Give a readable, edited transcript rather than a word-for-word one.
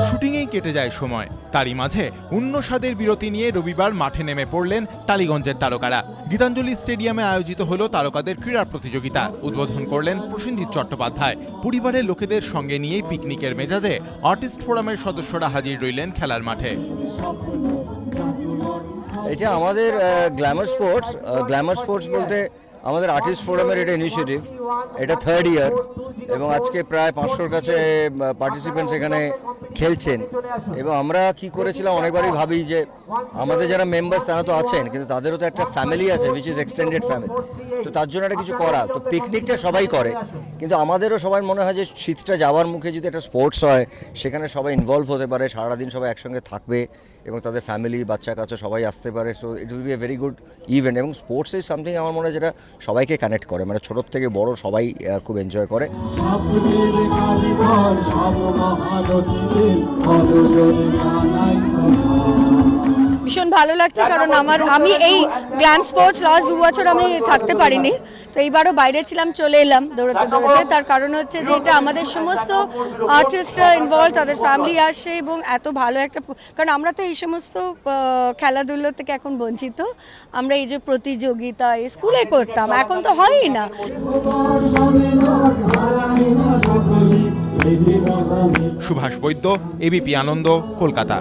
শুটিংয়েই কেটে যায় সময়, তারই মাঝে উন্নস্বাদের বিরতি নিয়ে রবিবার মাঠে নেমে পড়লেন টালিগঞ্জের তারকারা। গীতাঞ্জলি স্টেডিয়ামে আয়োজিত হলো তারকাদের ক্রীড়া প্রতিযোগিতা। উদ্বোধন করলেন প্রসেনজিৎ চট্টোপাধ্যায়। পরিবারের লোকেদের সঙ্গে নিয়ে পিকনিকের মেজাজে আর্টিস্ট ফোরামের সদস্যরা হাজির রইলেন খেলার মাঠে। এটা আমাদের গ্ল্যামার স্পোর্টস বলতে আমাদের আর্টিস্ট ফোরামের এটা ইনিশিয়েটিভ, এটা 3rd ইয়ার এবং আজকে প্রায় 500-র কাছে পার্টিসিপেন্টস এখানে খেলছেন। এবং আমরা কি করেছিলাম, অনেকবারই ভাবি যে আমাদের যারা মেম্বার্স তারা তো আছেন, কিন্তু তাদেরও তো একটা ফ্যামিলি আছে উইচ ইজ এক্সটেন্ডেড ফ্যামিলি। তো তার জন্য একটা কিছু করা, তো পিকনিকটা সবাই করে, কিন্তু আমাদেরও সবার মনে হয় যে শীতটা যাওয়ার মুখে যদি একটা স্পোর্টস হয় সেখানে সবাই ইনভলভ হতে পারে, সারাদিন সবাই একসঙ্গে থাকবে এবং তাদের ফ্যামিলি বাচ্চা কাচ্চা সবাই আসতে পারে। So it will B a very good event. এবং স্পোর্টস ইজ সামথিং আমার মনে হয় যেটা সবাইকে কানেক্ট করে, মানে ছোটোর থেকে বড় সবাই খুব এনজয় করে। ভীষণ ভালো লাগছে, কারণ আমি এই গ্ল্যাম স্পোর্টস লাস্ট 2 বছর আমি থাকতে পারিনি, তো এইবারও বাইরে ছিলাম, চলে এলাম দৌড়াতে। তার কারণ হচ্ছে যে এটা আমাদের সমস্ত আর্টিস্টরা ইনভলভ, তাদের ফ্যামিলি আসে এবং এত ভালো একটা, কারণ আমরা তো এই সমস্ত খেলাধুলো থেকে এখন বঞ্চিত। আমরা এই যে প্রতিযোগিতা স্কুলে করতাম, এখন তো হয়ই না। সুভাষ বৈদ্য, এবিপি আনন্দ, কলকাতা।